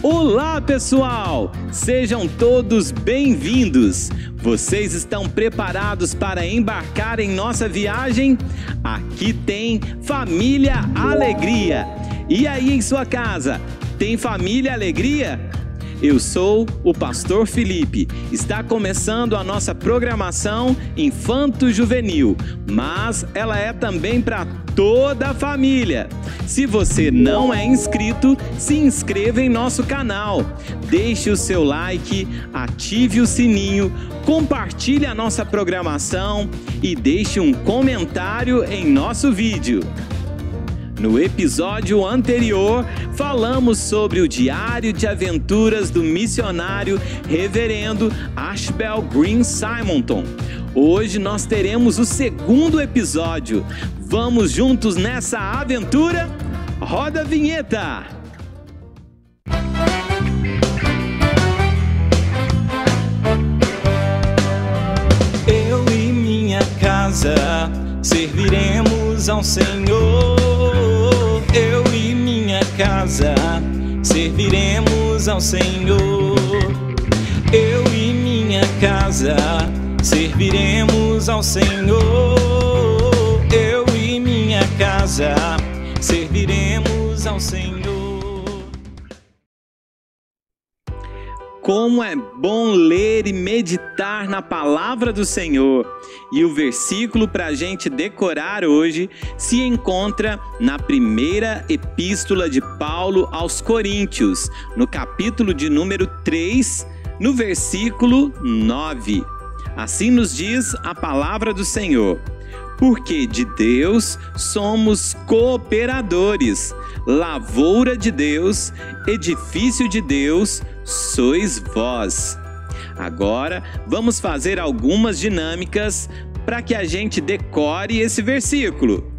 Olá, pessoal! Sejam todos bem-vindos! Vocês estão preparados para embarcar em nossa viagem? Aqui tem Família Alegria! E aí em sua casa, tem Família Alegria? Eu sou o Pastor Felipe. Está começando a nossa programação infanto-juvenil, mas ela é também para toda a família. Se você não é inscrito, se inscreva em nosso canal. Deixe o seu like, ative o sininho, compartilhe a nossa programação e deixe um comentário em nosso vídeo. No episódio anterior, falamos sobre o diário de aventuras do missionário Reverendo Ashbel Green Simonton. Hoje nós teremos o segundo episódio. Vamos juntos nessa aventura? Roda a vinheta! Eu e minha casa serviremos ao Senhor. Eu e minha casa serviremos ao Senhor. Eu e minha casa serviremos ao Senhor. Eu e minha casa serviremos ao Senhor. Como é bom ler e meditar na palavra do Senhor. E o versículo para a gente decorar hoje se encontra na primeira epístola de Paulo aos Coríntios, no capítulo de número 3, no versículo 9. Assim nos diz a palavra do Senhor: porque de Deus somos cooperadores, lavoura de Deus, edifício de Deus sois vós. Agora vamos fazer algumas dinâmicas para que a gente decore esse versículo.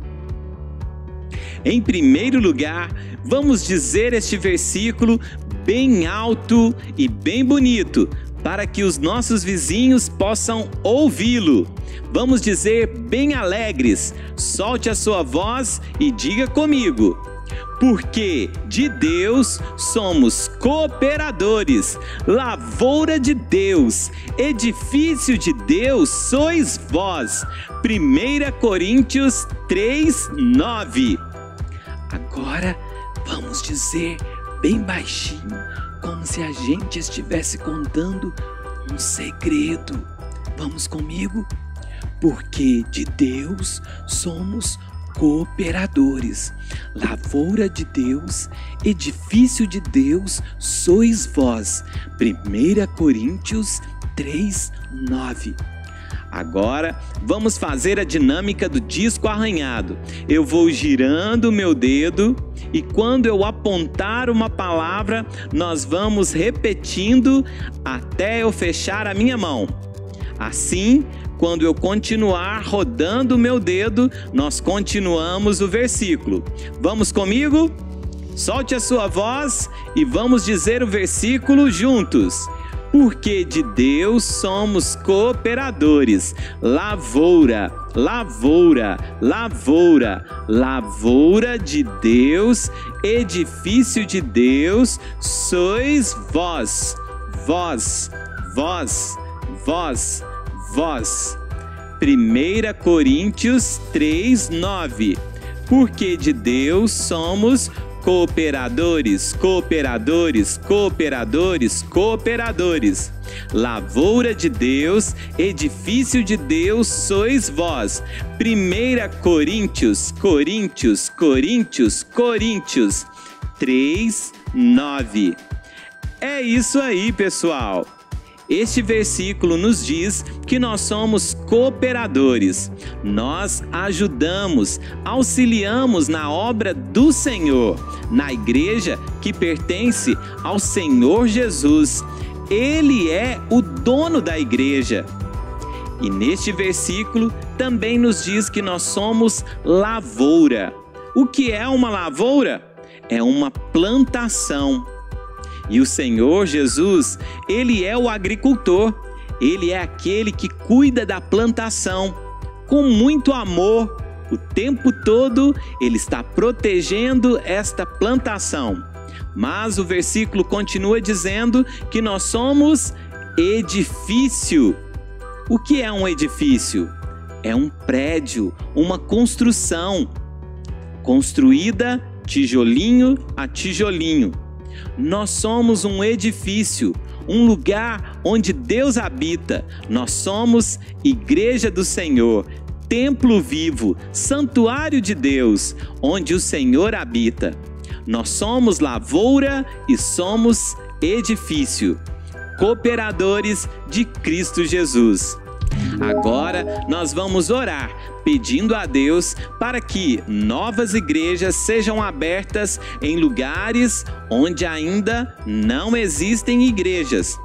Em primeiro lugar, vamos dizer este versículo bem alto e bem bonito, para que os nossos vizinhos possam ouvi-lo. Vamos dizer bem alegres. Solte a sua voz e diga comigo: porque de Deus somos cooperadores, lavoura de Deus, edifício de Deus sois vós. 1 Coríntios 3, 9. Agora vamos dizer bem baixinho, como se a gente estivesse contando um segredo. Vamos comigo? Porque de Deus somos cooperadores, lavoura de Deus, edifício de Deus sois vós. 1 Coríntios 3, 9. Agora vamos fazer a dinâmica do disco arranhado. Eu vou girando o meu dedo e quando eu apontar uma palavra, nós vamos repetindo até eu fechar a minha mão. Assim, quando eu continuar rodando o meu dedo, nós continuamos o versículo. Vamos comigo? Solte a sua voz e vamos dizer o versículo juntos. Porque de Deus somos cooperadores, lavoura, lavoura, lavoura, lavoura de Deus, edifício de Deus, sois vós, vós, vós, vós, vós. 1 Coríntios 3, 9. Porque de Deus somos cooperadores, cooperadores, cooperadores, cooperadores. Lavoura de Deus, edifício de Deus sois vós. 1 Coríntios, Coríntios, Coríntios, Coríntios 3, 9. É isso aí, pessoal. Este versículo nos diz que nós somos cooperadores. Nós ajudamos, auxiliamos na obra do Senhor, na igreja que pertence ao Senhor Jesus. Ele é o dono da igreja. E neste versículo também nos diz que nós somos lavoura. O que é uma lavoura? É uma plantação. E o Senhor Jesus, Ele é o agricultor, Ele é aquele que cuida da plantação, com muito amor, o tempo todo Ele está protegendo esta plantação, Mas o versículo continua dizendo que nós somos edifício. O que é um edifício? É um prédio, uma construção, construída tijolinho a tijolinho. Nós somos um edifício, um lugar onde Deus habita. Nós somos igreja do Senhor, templo vivo, santuário de Deus, onde o Senhor habita. Nós somos lavoura e somos edifício, cooperadores de Cristo Jesus. Agora nós vamos orar, pedindo a Deus para que novas igrejas sejam abertas em lugares onde ainda não existem igrejas.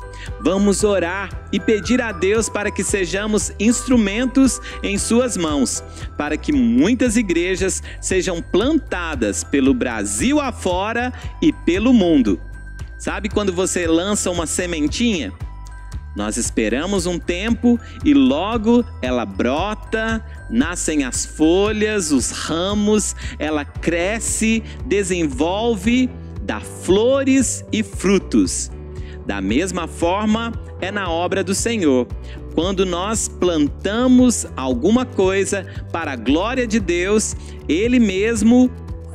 Vamos orar e pedir a Deus para que sejamos instrumentos em suas mãos, para que muitas igrejas sejam plantadas pelo Brasil afora e pelo mundo. Sabe quando você lança uma sementinha? Nós esperamos um tempo e logo ela brota, nascem as folhas, os ramos, ela cresce, desenvolve, dá flores e frutos. Da mesma forma é na obra do Senhor. Quando nós plantamos alguma coisa para a glória de Deus, Ele mesmo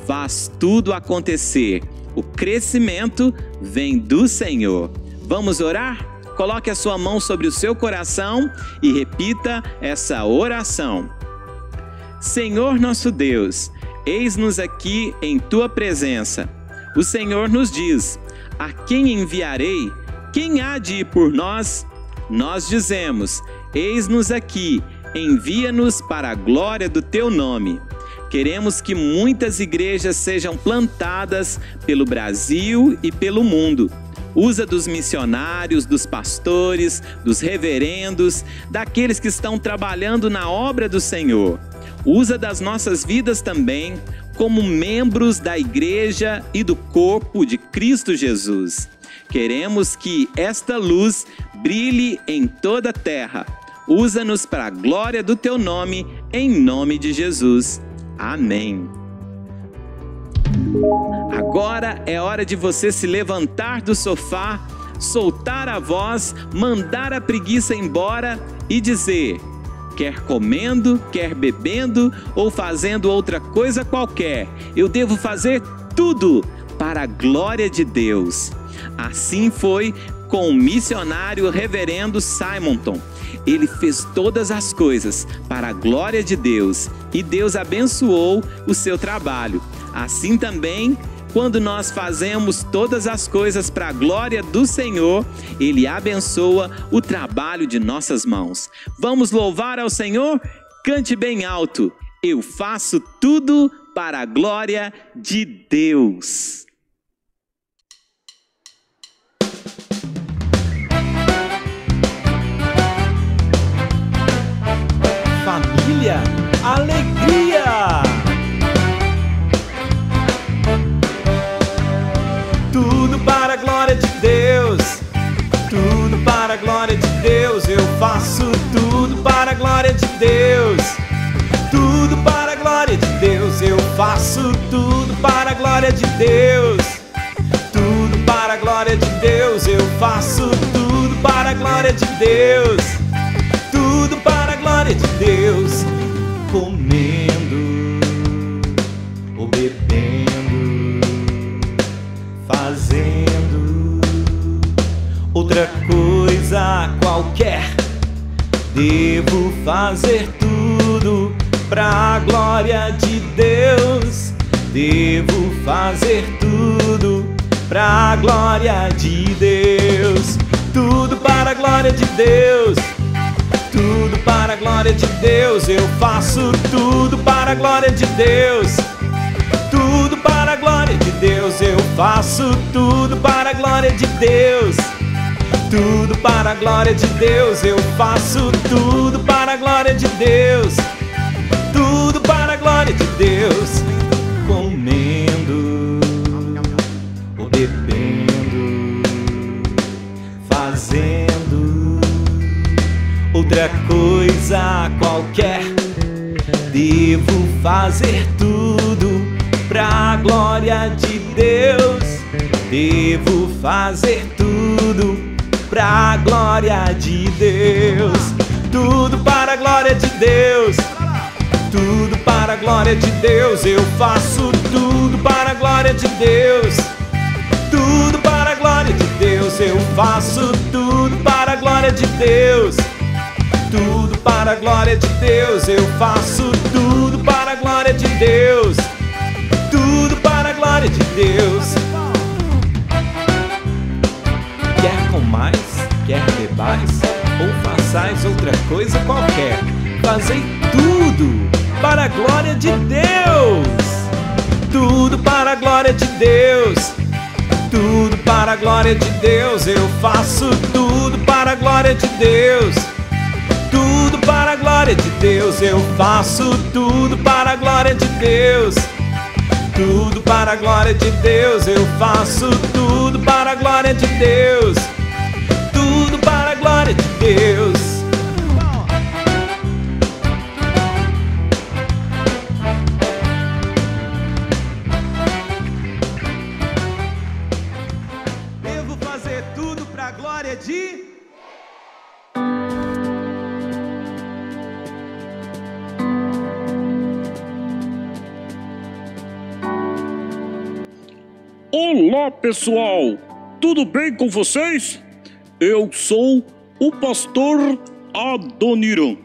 faz tudo acontecer. O crescimento vem do Senhor. Vamos orar? Coloque a sua mão sobre o seu coração e repita essa oração. Senhor nosso Deus, eis-nos aqui em Tua presença. O Senhor nos diz: a quem enviarei? Quem há de ir por nós? Nós dizemos: eis-nos aqui, envia-nos para a glória do Teu nome. Queremos que muitas igrejas sejam plantadas pelo Brasil e pelo mundo. Usa dos missionários, dos pastores, dos reverendos, daqueles que estão trabalhando na obra do Senhor. Usa das nossas vidas também como membros da igreja e do corpo de Cristo Jesus. Queremos que esta luz brilhe em toda a terra. Usa-nos para a glória do Teu nome, em nome de Jesus. Amém. Agora é hora de você se levantar do sofá, soltar a voz, mandar a preguiça embora e dizer: quer comendo, quer bebendo ou fazendo outra coisa qualquer, eu devo fazer tudo para a glória de Deus. Assim foi com o missionário reverendo Simonton. Ele fez todas as coisas para a glória de Deus e Deus abençoou o seu trabalho. Assim também, quando nós fazemos todas as coisas para a glória do Senhor, Ele abençoa o trabalho de nossas mãos. Vamos louvar ao Senhor? Cante bem alto: eu faço tudo para a glória de Deus. Família, alegria! Tudo para a glória de Deus, tudo para a glória de Deus. Eu faço tudo para a glória de Deus, tudo para a glória de Deus. Eu faço tudo para a glória de Deus, tudo para a glória de Deus. Eu faço tudo para a glória de Deus, tudo para a glória de Deus. Comendo ou bebendo, fazendo outra coisa qualquer, devo fazer tudo para a glória de Deus. Devo fazer tudo para a glória de Deus, tudo para a glória de Deus, tudo para a glória de Deus. Eu faço tudo para a glória de Deus, tudo para a glória de Deus. Eu faço tudo para a glória de Deus, tudo para a glória de Deus. Eu faço tudo para a glória de Deus, tudo para a glória de Deus. Comendo ou bebendo, fazendo outra coisa qualquer, devo fazer tudo pra glória de Deus. Devo fazer tudo pra glória de Deus. Tudo para a glória de Deus. Tudo para a glória de Deus. Eu faço tudo para a glória de Deus. Tudo para a glória de Deus. Eu faço tudo para a glória de Deus. Tudo para a glória de Deus. Eu faço tudo para a glória de Deus. Tudo para a glória de Deus. Quer comais, quer bebais, ou façais outra coisa qualquer, fazei tudo para a glória de Deus. Tudo para a glória de Deus. Tudo para a glória de Deus. Eu faço tudo para a glória de Deus. Tudo para a glória de Deus. Eu faço tudo para a glória de Deus. Tudo para a glória de Deus. Eu faço tudo para a glória de Deus. Tudo para a glória de Deus. Devo fazer tudo para a glória de... Olá pessoal, tudo bem com vocês? Eu sou o pastor Adoniran.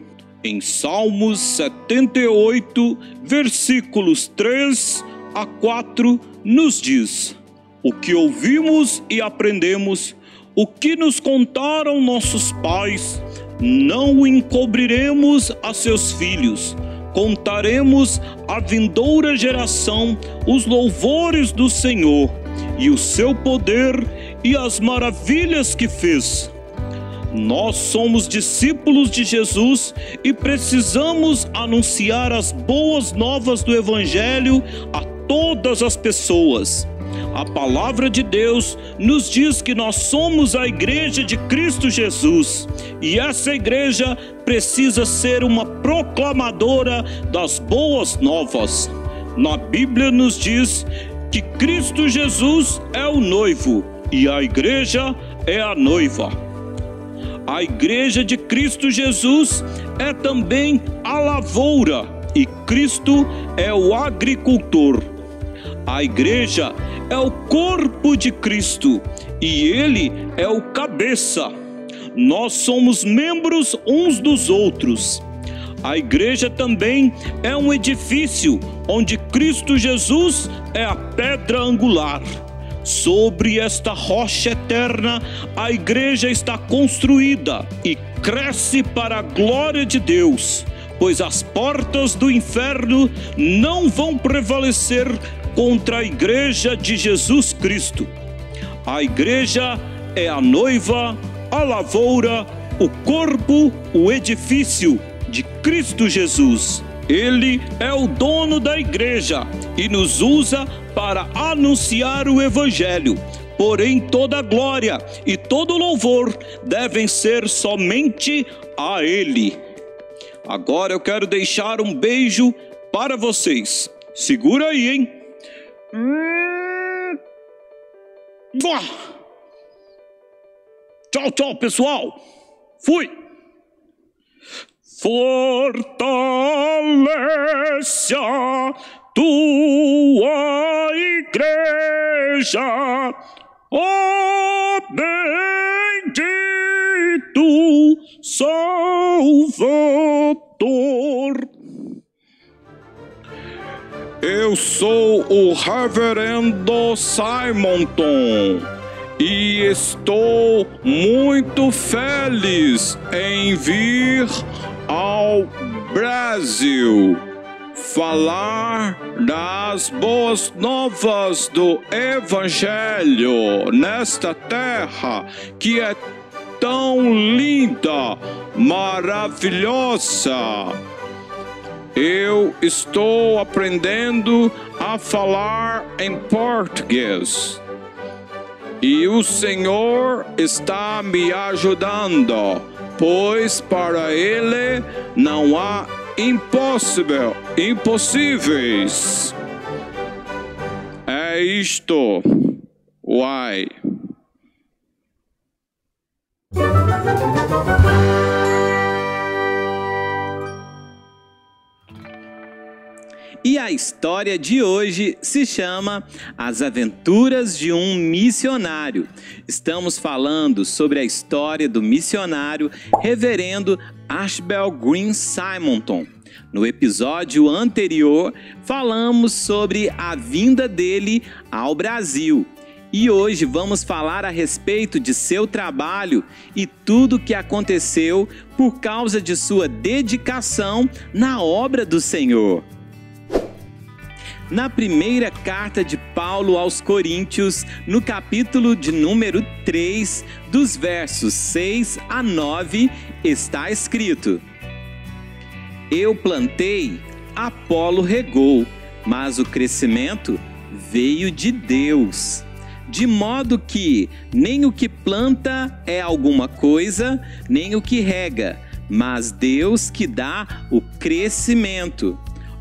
Em Salmos 78, versículos 3 a 4, nos diz: o que ouvimos e aprendemos, o que nos contaram nossos pais, não o encobriremos a seus filhos. Contaremos à vindoura geração os louvores do Senhor e o seu poder e as maravilhas que fez. Nós somos discípulos de Jesus e precisamos anunciar as boas novas do Evangelho a todas as pessoas. A palavra de Deus nos diz que nós somos a igreja de Cristo Jesus e essa igreja precisa ser uma proclamadora das boas novas. Na Bíblia nos diz que Cristo Jesus é o noivo e a igreja é a noiva. A igreja de Cristo Jesus é também a lavoura e Cristo é o agricultor. A igreja é o corpo de Cristo e Ele é o cabeça. Nós somos membros uns dos outros. A igreja também é um edifício onde Cristo Jesus é a pedra angular. Sobre esta rocha eterna, a igreja está construída e cresce para a glória de Deus, pois as portas do inferno não vão prevalecer contra a igreja de Jesus Cristo. A igreja é a noiva, a lavoura, o corpo, o edifício de Cristo Jesus. Ele é o dono da igreja e nos usa para anunciar o Evangelho. Porém, toda a glória e todo louvor devem ser somente a Ele. Agora eu quero deixar um beijo para vocês. Segura aí, hein? Tchau, tchau, pessoal. Fui. Fortalece a tua igreja, ó bendito Salvador. Eu sou o reverendo Simonton e estou muito feliz em vir ao Brasil falar das boas novas do Evangelho nesta terra que é tão linda, maravilhosa. Eu estou aprendendo a falar em português e o Senhor está me ajudando, pois para Ele não há impossíveis. É isto. Uai! E a história de hoje se chama As Aventuras de um Missionário. Estamos falando sobre a história do missionário Reverendo Ashbel Green Simonton. No episódio anterior, falamos sobre a vinda dele ao Brasil. E hoje vamos falar a respeito de seu trabalho e tudo o que aconteceu por causa de sua dedicação na obra do Senhor. Na primeira carta de Paulo aos Coríntios, no capítulo de número 3, dos versos 6 a 9, está escrito: Eu plantei, Apolo regou, mas o crescimento veio de Deus. De modo que nem o que planta é alguma coisa, nem o que rega, mas Deus que dá o crescimento.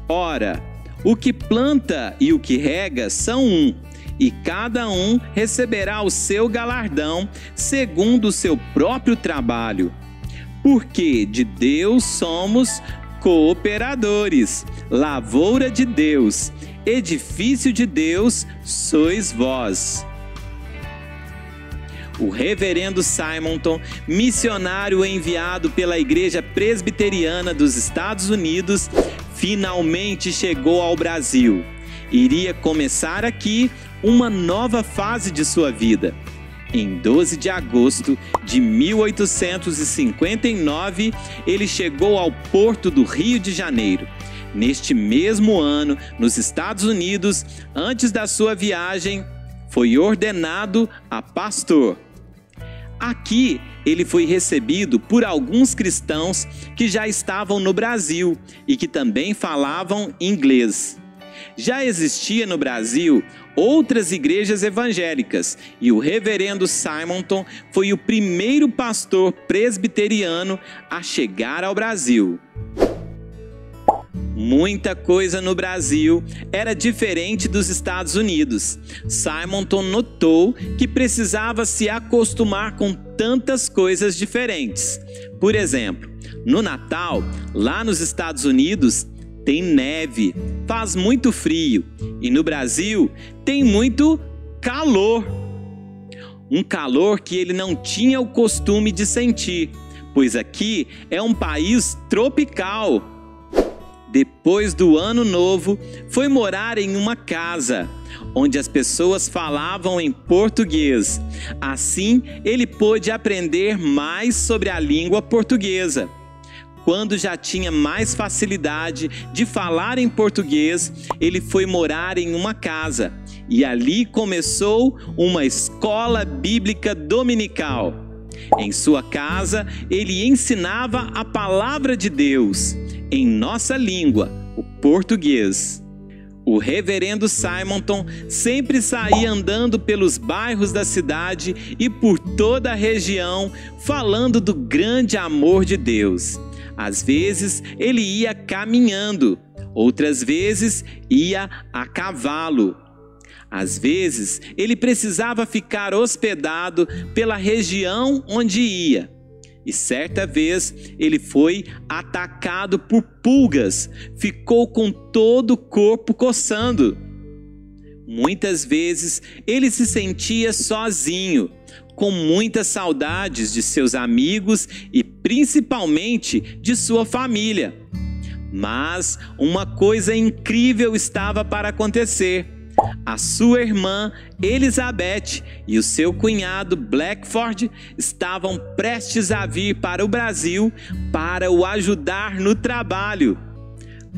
Ora, o que planta e o que rega são um, e cada um receberá o seu galardão segundo o seu próprio trabalho. Porque de Deus somos cooperadores, lavoura de Deus, edifício de Deus sois vós. O reverendo Simonton, missionário enviado pela Igreja Presbiteriana dos Estados Unidos, finalmente chegou ao Brasil. Iria começar aqui uma nova fase de sua vida. Em 12 de agosto de 1859, ele chegou ao porto do Rio de Janeiro. Neste mesmo ano, nos Estados Unidos, antes da sua viagem, foi ordenado a pastor. Aqui, ele foi recebido por alguns cristãos que já estavam no Brasil e que também falavam inglês. Já existia no Brasil outras igrejas evangélicas e o reverendo Simonton foi o primeiro pastor presbiteriano a chegar ao Brasil. Muita coisa no Brasil era diferente dos Estados Unidos. Simonton notou que precisava se acostumar com tantas coisas diferentes. Por exemplo, no Natal, lá nos Estados Unidos, tem neve, faz muito frio, e no Brasil tem muito calor. Um calor que ele não tinha o costume de sentir, pois aqui é um país tropical. Depois do Ano Novo, foi morar em uma casa, onde as pessoas falavam em português. Assim, ele pôde aprender mais sobre a língua portuguesa. Quando já tinha mais facilidade de falar em português, ele foi morar em uma casa e ali começou uma escola bíblica dominical. Em sua casa, ele ensinava a palavra de Deus em nossa língua, o português. O reverendo Simonton sempre saía andando pelos bairros da cidade e por toda a região, falando do grande amor de Deus. Às vezes, ele ia caminhando, outras vezes, ia a cavalo. Às vezes, ele precisava ficar hospedado pela região onde ia. E certa vez ele foi atacado por pulgas, ficou com todo o corpo coçando. Muitas vezes ele se sentia sozinho, com muitas saudades de seus amigos e principalmente de sua família. Mas uma coisa incrível estava para acontecer. A sua irmã Elizabeth e o seu cunhado Blackford estavam prestes a vir para o Brasil para o ajudar no trabalho.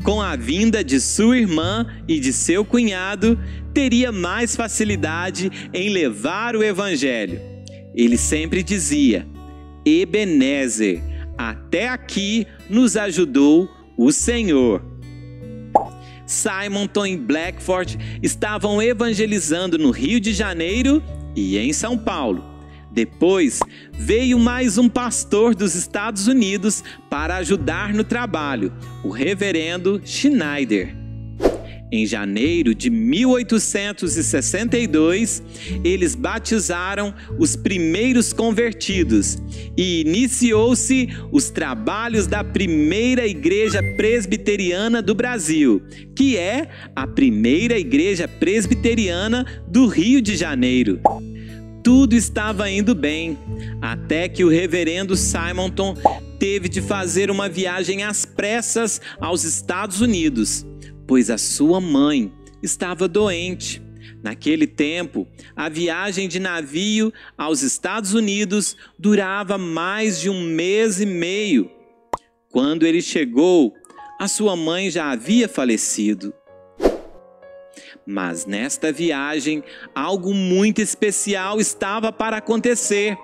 Com a vinda de sua irmã e de seu cunhado, teria mais facilidade em levar o evangelho. Ele sempre dizia: Ebenezer, até aqui nos ajudou o Senhor. Simonton e Blackford estavam evangelizando no Rio de Janeiro e em São Paulo. Depois, veio mais um pastor dos Estados Unidos para ajudar no trabalho, o reverendo Schneider. Em janeiro de 1862, eles batizaram os primeiros convertidos e iniciou-se os trabalhos da primeira igreja presbiteriana do Brasil, que é a primeira igreja presbiteriana do Rio de Janeiro. Tudo estava indo bem, até que o reverendo Simonton teve de fazer uma viagem às pressas aos Estados Unidos, pois a sua mãe estava doente. Naquele tempo, a viagem de navio aos Estados Unidos durava mais de 1 mês e meio. Quando ele chegou, a sua mãe já havia falecido. Mas nesta viagem, algo muito especial estava para acontecer.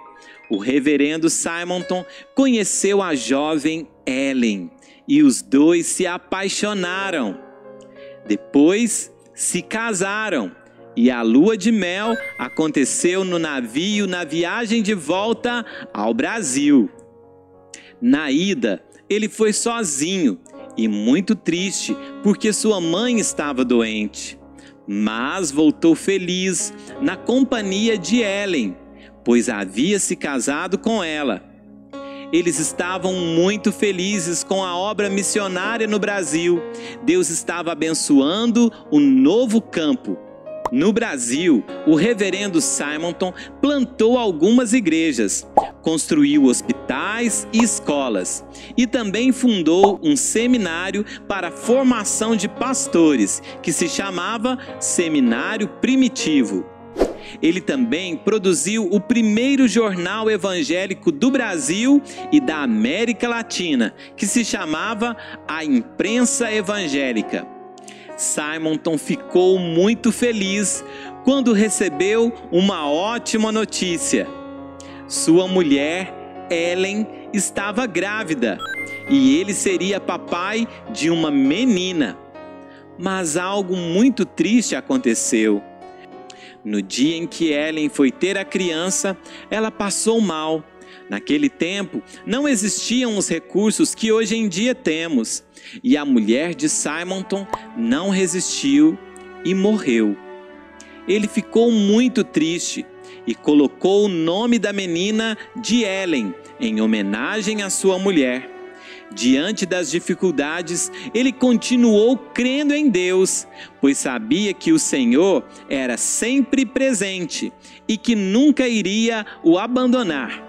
O reverendo Simonton conheceu a jovem Ellen e os dois se apaixonaram. Depois se casaram e a lua de mel aconteceu no navio na viagem de volta ao Brasil. Na ida, ele foi sozinho e muito triste porque sua mãe estava doente. Mas voltou feliz na companhia de Ellen, pois havia se casado com ela. Eles estavam muito felizes com a obra missionária no Brasil. Deus estava abençoando o novo campo. No Brasil, o reverendo Simonton plantou algumas igrejas, construiu hospitais e escolas e também fundou um seminário para a formação de pastores, que se chamava Seminário Primitivo. Ele também produziu o primeiro jornal evangélico do Brasil e da América Latina, que se chamava A Imprensa Evangélica. Simonton ficou muito feliz quando recebeu uma ótima notícia. Sua mulher, Ellen, estava grávida e ele seria papai de uma menina. Mas algo muito triste aconteceu. No dia em que Ellen foi ter a criança, ela passou mal. Naquele tempo, não existiam os recursos que hoje em dia temos, e a mulher de Simonton não resistiu e morreu. Ele ficou muito triste e colocou o nome da menina de Ellen, em homenagem à sua mulher. Diante das dificuldades, ele continuou crendo em Deus, pois sabia que o Senhor era sempre presente e que nunca iria o abandonar.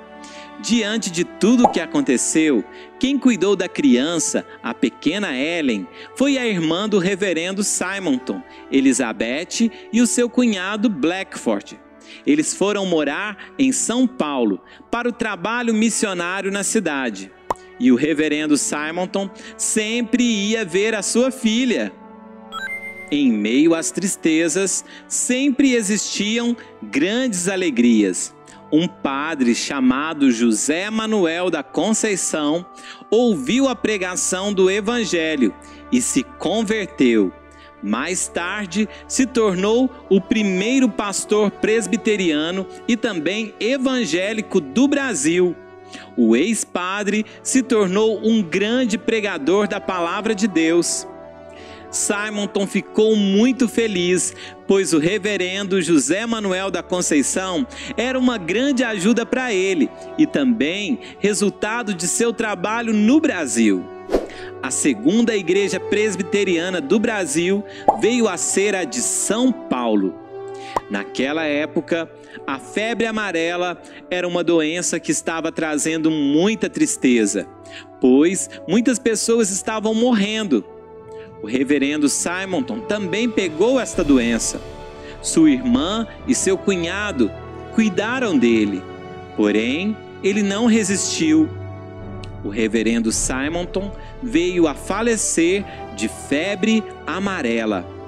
Diante de tudo o que aconteceu, quem cuidou da criança, a pequena Ellen, foi a irmã do reverendo Simonton, Elizabeth, e o seu cunhado Blackford. Eles foram morar em São Paulo para o trabalho missionário na cidade. E o reverendo Simonton sempre ia ver a sua filha. Em meio às tristezas, sempre existiam grandes alegrias. Um padre chamado José Manuel da Conceição ouviu a pregação do Evangelho e se converteu. Mais tarde, se tornou o primeiro pastor presbiteriano e também evangélico do Brasil. O ex-padre se tornou um grande pregador da palavra de Deus. Simonton ficou muito feliz, pois o reverendo José Manuel da Conceição era uma grande ajuda para ele e também resultado de seu trabalho no Brasil. A segunda igreja presbiteriana do Brasil veio a ser a de São Paulo. Naquela época, a febre amarela era uma doença que estava trazendo muita tristeza, pois muitas pessoas estavam morrendo. O reverendo Simonton também pegou esta doença. Sua irmã e seu cunhado cuidaram dele, porém ele não resistiu. O reverendo Simonton veio a falecer de febre amarela.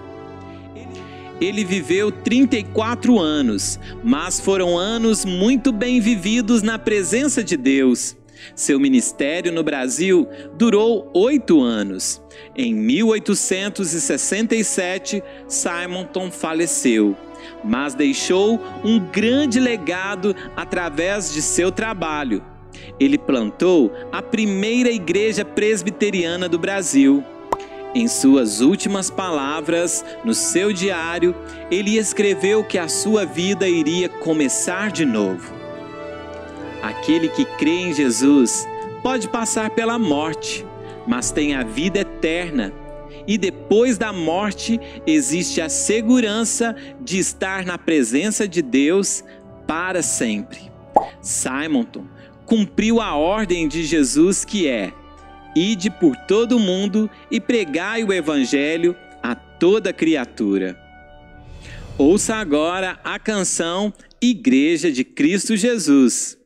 Ele viveu 34 anos, mas foram anos muito bem vividos na presença de Deus. Seu ministério no Brasil durou 8 anos. Em 1867, Simonton faleceu, mas deixou um grande legado através de seu trabalho. Ele plantou a primeira igreja presbiteriana do Brasil. Em suas últimas palavras, no seu diário, ele escreveu que a sua vida iria começar de novo. Aquele que crê em Jesus pode passar pela morte, mas tem a vida eterna. E depois da morte existe a segurança de estar na presença de Deus para sempre. Simonton cumpriu a ordem de Jesus, que é: ide por todo o mundo e pregai o evangelho a toda criatura. Ouça agora a canção Igreja de Cristo Jesus.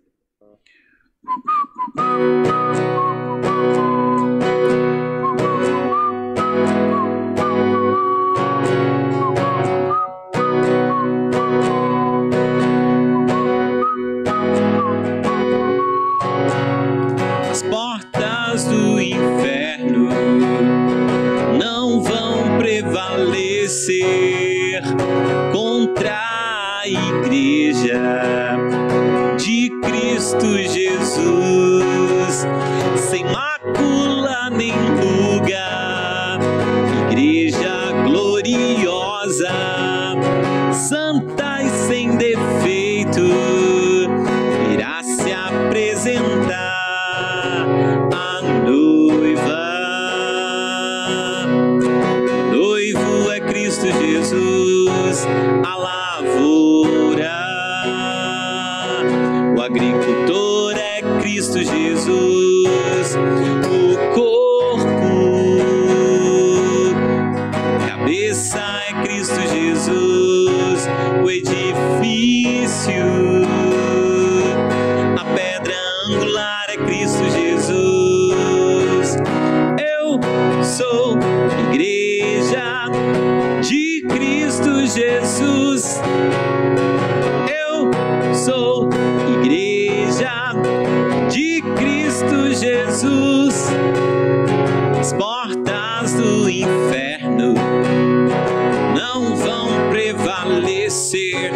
As portas do inferno não vão prevalecer contra a Igreja de Cristo Jesus, sem mácula nem ruga, Igreja gloriosa, santa e sem defeito, irá se apresentar a noiva. Noivo é Cristo Jesus, a lavoura. O agricultor é Cristo Jesus, o corpo. Cabeça é Cristo Jesus, o edifício. A pedra angular é Cristo Jesus. Eu sou Igreja de Cristo Jesus. Eu sou Igreja de Cristo Jesus. As portas do inferno não vão prevalecer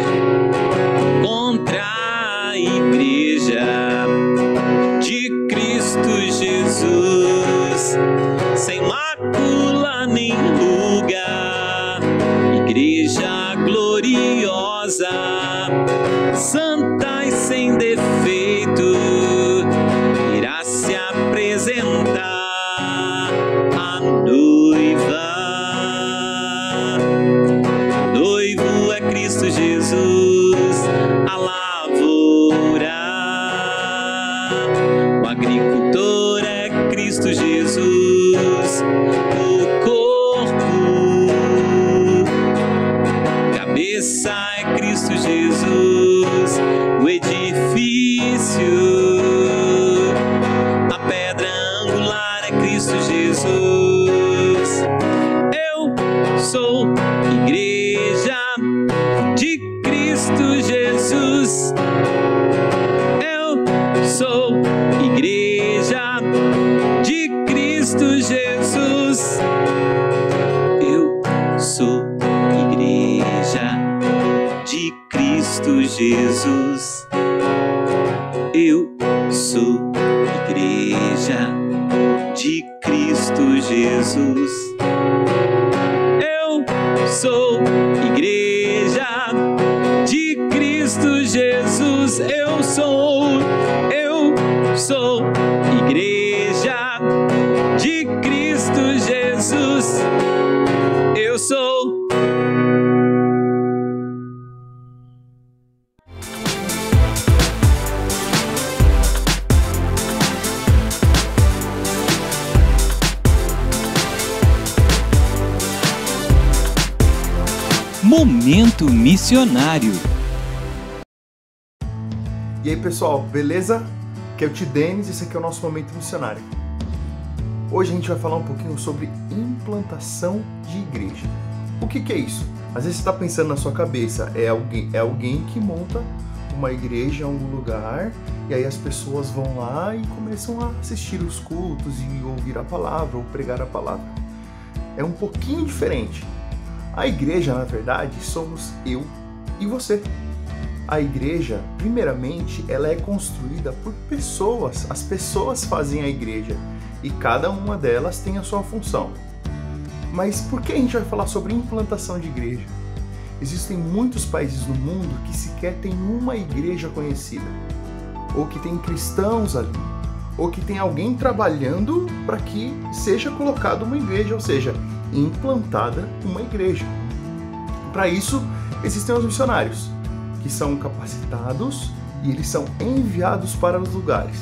contra a Igreja de Cristo Jesus, sem mácula nem ruga, Igreja gloriosa, santa e sem defeito, irá se apresentar a noiva. Noivo é Cristo Jesus, a lavoura. O agricultor é Cristo Jesus, o corpo. Cabeça é Cristo Jesus, o edifício. A pedra angular é Cristo Jesus. Eu sou Igreja de Cristo Jesus. Eu sou Igreja de Cristo Jesus. Eu sou Igreja de Cristo Jesus. Eu sou Igreja de Cristo Jesus. Eu sou Igreja de Cristo Jesus. Eu sou Igreja de Cristo Jesus. Eu sou. Momento Missionário. E aí pessoal, beleza? Aqui é o Tio Denis e esse aqui é o nosso Momento Missionário. Hoje a gente vai falar um pouquinho sobre implantação de igreja. O que é isso? Às vezes você está pensando na sua cabeça, é alguém que monta uma igreja em algum lugar e aí as pessoas vão lá e começam a assistir os cultos e ouvir a palavra ou pregar a palavra. É um pouquinho diferente. A igreja, na verdade, somos eu e você. A igreja, primeiramente, ela é construída por pessoas. As pessoas fazem a igreja e cada uma delas tem a sua função. Mas por que a gente vai falar sobre implantação de igreja? Existem muitos países no mundo que sequer tem uma igreja conhecida, ou que tem cristãos ali, ou que tem alguém trabalhando para que seja colocada uma igreja, ou seja, implantada uma igreja. Para isso, existem os missionários, que são capacitados e eles são enviados para os lugares.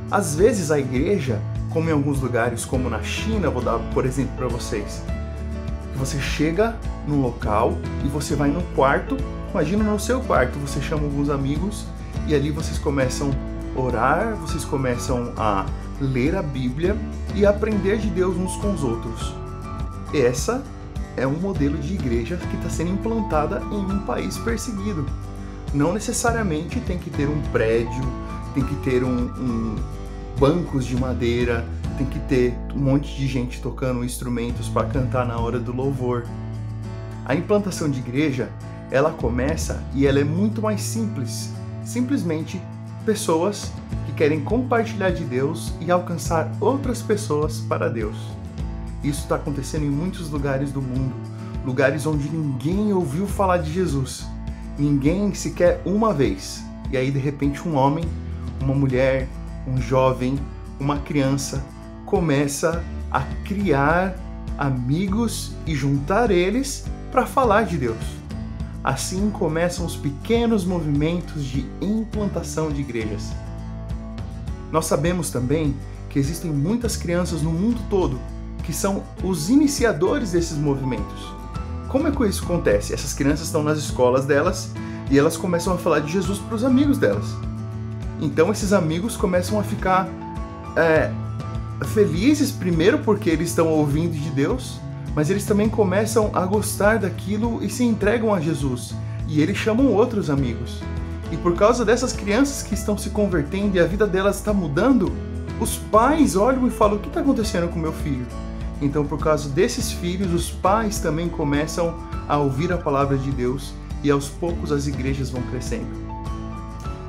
Às vezes a igreja, como em alguns lugares, como na China, vou dar por exemplo para vocês, você chega num local e você vai no quarto, imagina no seu quarto, você chama alguns amigos e ali vocês começam a orar, vocês começam a ler a Bíblia e aprender de Deus uns com os outros. Essa é um modelo de igreja que está sendo implantada em um país perseguido. Não necessariamente tem que ter um prédio, tem que ter bancos de madeira, tem que ter um monte de gente tocando instrumentos para cantar na hora do louvor. A implantação de igreja, ela começa e ela é muito mais simples. Simplesmente pessoas que querem compartilhar de Deus e alcançar outras pessoas para Deus. Isso está acontecendo em muitos lugares do mundo, lugares onde ninguém ouviu falar de Jesus, ninguém sequer uma vez. E aí de repente um homem, uma mulher, um jovem, uma criança começa a criar amigos e juntar eles para falar de Deus. Assim começam os pequenos movimentos de implantação de igrejas. Nós sabemos também que existem muitas crianças no mundo todo que são os iniciadores desses movimentos. Como é que isso acontece? Essas crianças estão nas escolas delas e elas começam a falar de Jesus para os amigos delas. Então esses amigos começam a ficar felizes, primeiro porque eles estão ouvindo de Deus, mas eles também começam a gostar daquilo e se entregam a Jesus. E eles chamam outros amigos. E por causa dessas crianças que estão se convertendo e a vida delas está mudando, os pais olham e falam: o que está acontecendo com meu filho? Então, por causa desses filhos, os pais também começam a ouvir a palavra de Deus e aos poucos as igrejas vão crescendo.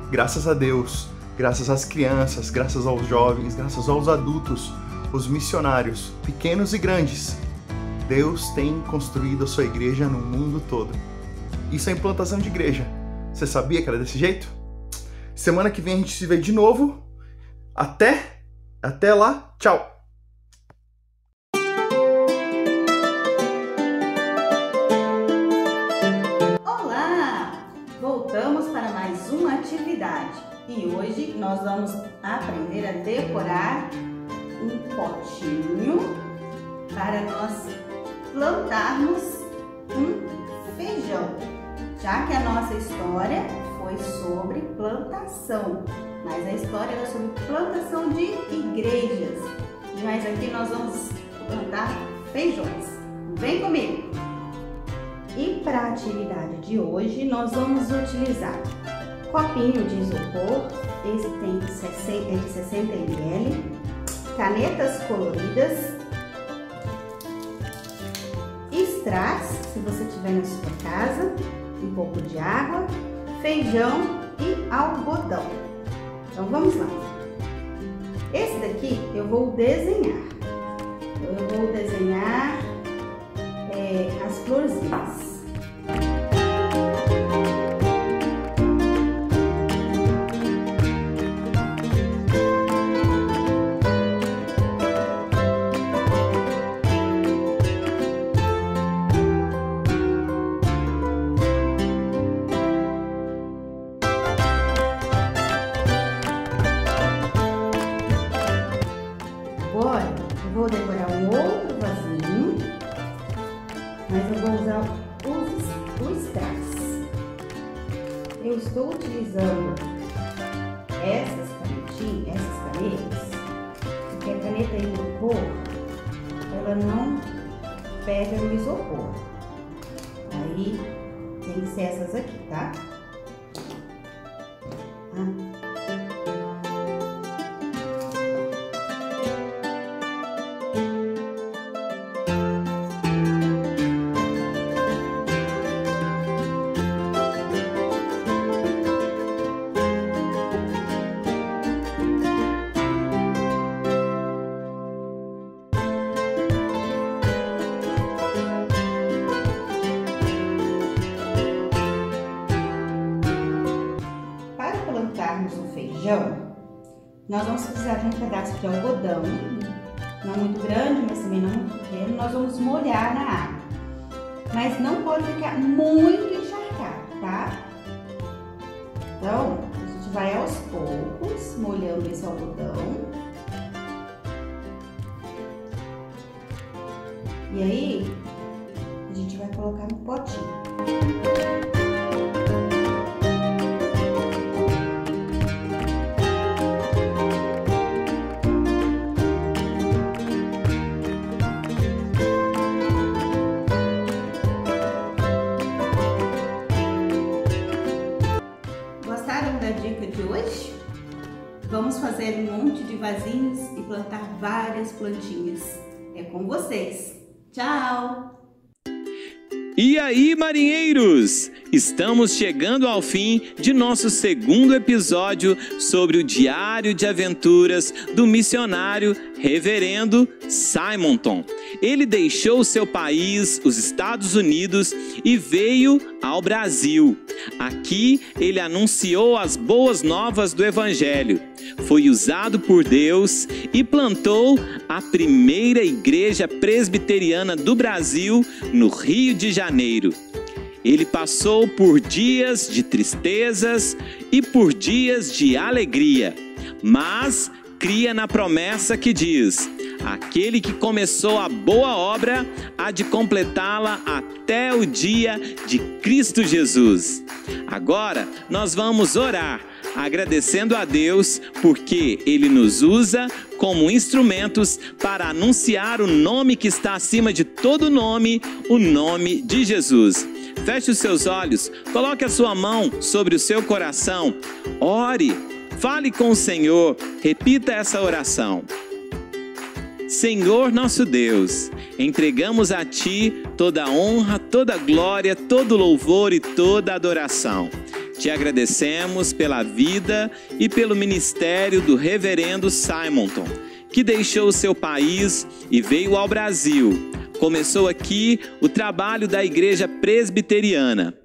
Graças a Deus, graças às crianças, graças aos jovens, graças aos adultos, os missionários, pequenos e grandes, Deus tem construído a sua igreja no mundo todo. Isso é implantação de igreja. Você sabia que era desse jeito? Semana que vem a gente se vê de novo. Até lá, tchau! Olá! Voltamos para mais uma atividade e hoje nós vamos aprender a decorar um potinho para nós plantarmos um feijão, já que a nossa história foi sobre plantação, mas a história era sobre plantação de igrejas. Mas aqui nós vamos plantar feijões. Vem comigo! E para a atividade de hoje nós vamos utilizar copinho de isopor, esse tem de 60 ml, canetas coloridas, strass, se você tiver na sua casa, um pouco de água, feijão e algodão. Então vamos lá. Esse daqui eu vou desenhar. Eu vou desenhar as florzinhas. Agora eu vou decorar um outro vasinho, mas eu vou usar o strass. Eu estou utilizando essas canetas, porque a caneta isopor, ela não pega no isopor. Aí tem que ser essas aqui, tá? do feijão, nós vamos precisar de um pedaço de algodão, não muito grande, mas também não muito pequeno. Nós vamos molhar na água, mas não pode ficar muito encharcado, tá? Então, a gente vai aos poucos molhando esse algodão. E aí, a gente vai colocar no potinho. Gostaram da dica de hoje? Vamos fazer um monte de vasinhos e plantar várias plantinhas. É com vocês. Tchau! E aí, marinheiros? Estamos chegando ao fim de nosso segundo episódio sobre o diário de aventuras do missionário Reverendo Simonton. Ele deixou seu país, os Estados Unidos, e veio ao Brasil. Aqui ele anunciou as boas novas do Evangelho. Foi usado por Deus e plantou a primeira igreja presbiteriana do Brasil no Rio de Janeiro. Ele passou por dias de tristezas e por dias de alegria, mas cria na promessa que diz: aquele que começou a boa obra há de completá-la até o dia de Cristo Jesus. Agora nós vamos orar, agradecendo a Deus porque Ele nos usa como instrumentos para anunciar o nome que está acima de todo nome, o nome de Jesus. Feche os seus olhos, coloque a sua mão sobre o seu coração, ore, fale com o Senhor, repita essa oração. Senhor nosso Deus, entregamos a Ti toda a honra, toda a glória, todo o louvor e toda a adoração. Te agradecemos pela vida e pelo ministério do Reverendo Simonton, que deixou o seu país e veio ao Brasil. Começou aqui o trabalho da Igreja Presbiteriana.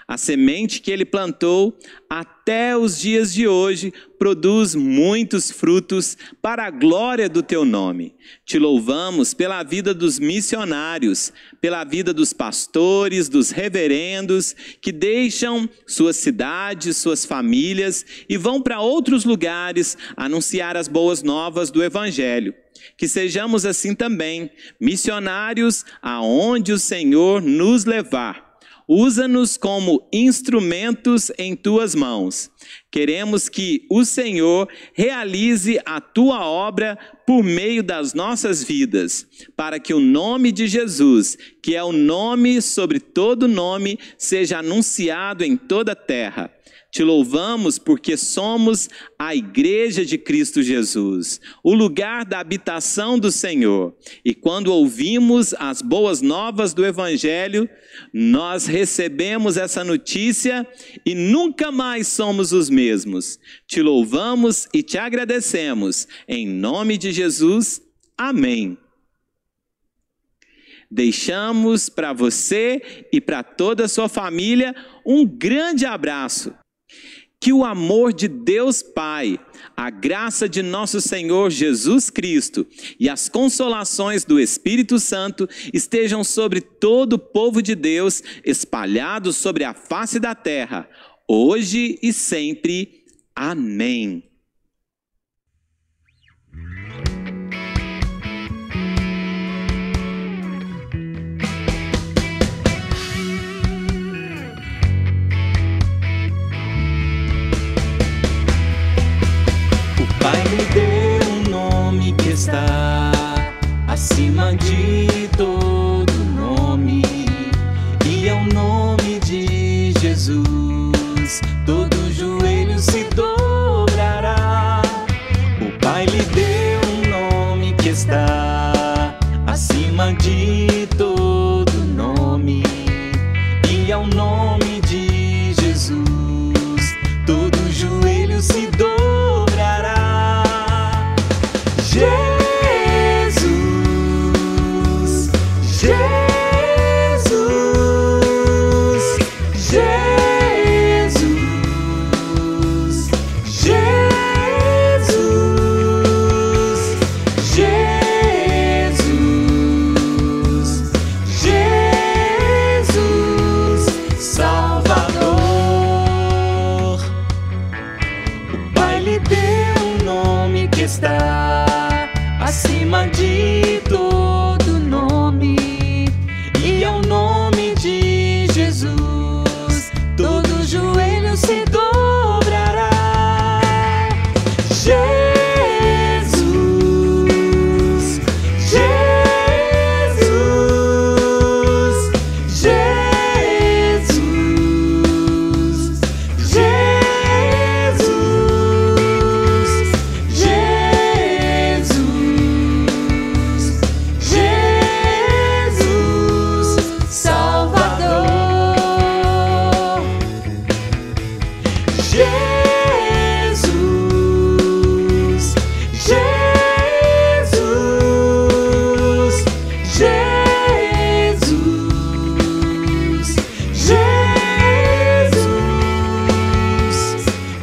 A semente que ele plantou até os dias de hoje produz muitos frutos para a glória do teu nome. Te louvamos pela vida dos missionários, pela vida dos pastores, dos reverendos que deixam suas cidades, suas famílias e vão para outros lugares anunciar as boas novas do Evangelho. Que sejamos assim também, missionários aonde o Senhor nos levar. Usa-nos como instrumentos em tuas mãos. Queremos que o Senhor realize a tua obra por meio das nossas vidas, para que o nome de Jesus, que é o nome sobre todo nome, seja anunciado em toda a terra. Te louvamos porque somos a Igreja de Cristo Jesus, o lugar da habitação do Senhor. E quando ouvimos as boas novas do Evangelho, nós recebemos essa notícia e nunca mais somos os mesmos. Te louvamos e te agradecemos. Em nome de Jesus, amém. Deixamos para você e para toda a sua família um grande abraço. Que o amor de Deus Pai, a graça de nosso Senhor Jesus Cristo e as consolações do Espírito Santo estejam sobre todo o povo de Deus, espalhados sobre a face da terra, hoje e sempre. Amém. Pai me deu um nome que está acima de todo nome, e é o nome de Jesus, todo joelho se dobrará. O Pai lhe deu um nome que está acima de todo nome, e é o nome de Jesus, todo joelho se dobrará. Jesus, está acima de todo nome, e ao nome de Jesus todo joelho se dobrará. Jesus, Jesus, Jesus, Jesus, Jesus, Jesus, Salvador. Jesus, Jesus, Jesus,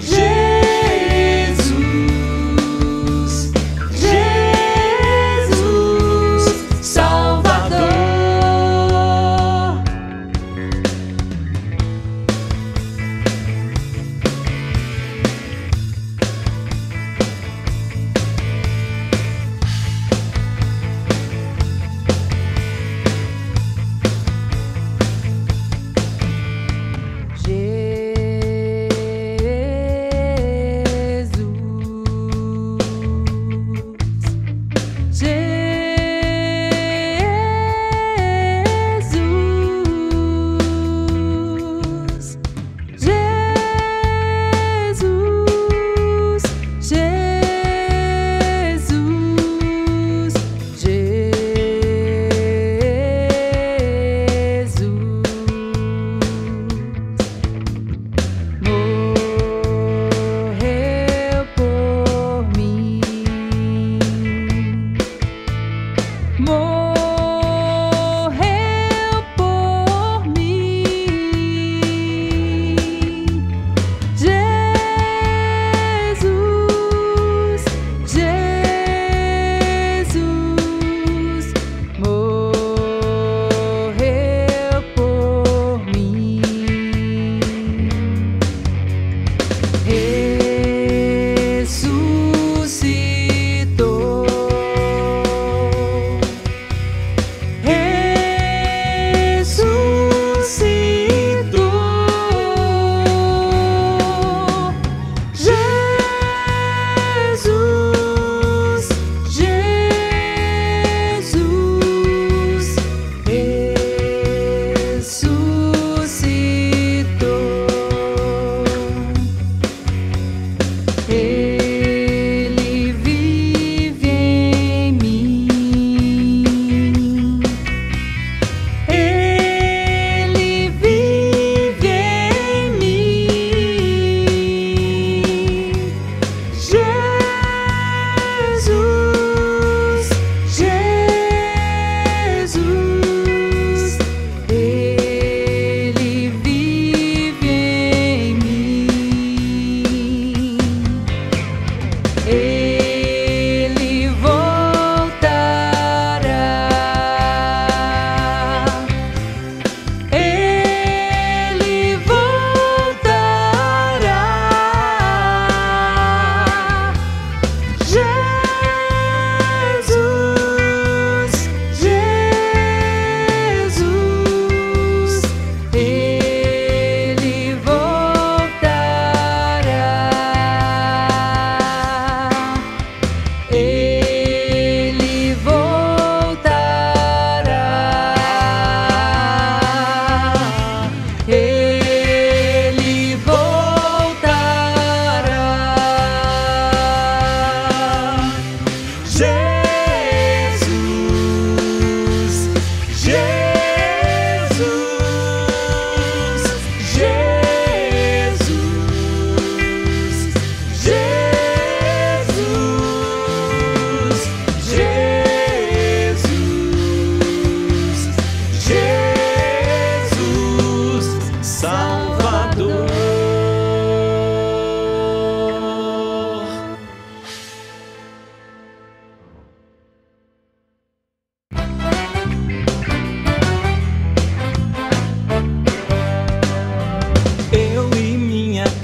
Jesus, Jesus, Salvador.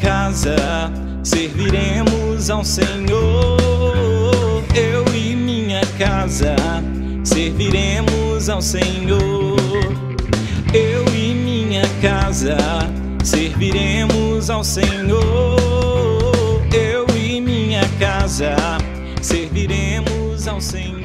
casa serviremos ao Senhor. casa serviremos ao Senhor. Eu e minha casa serviremos ao Senhor. Eu e minha casa serviremos ao Senhor.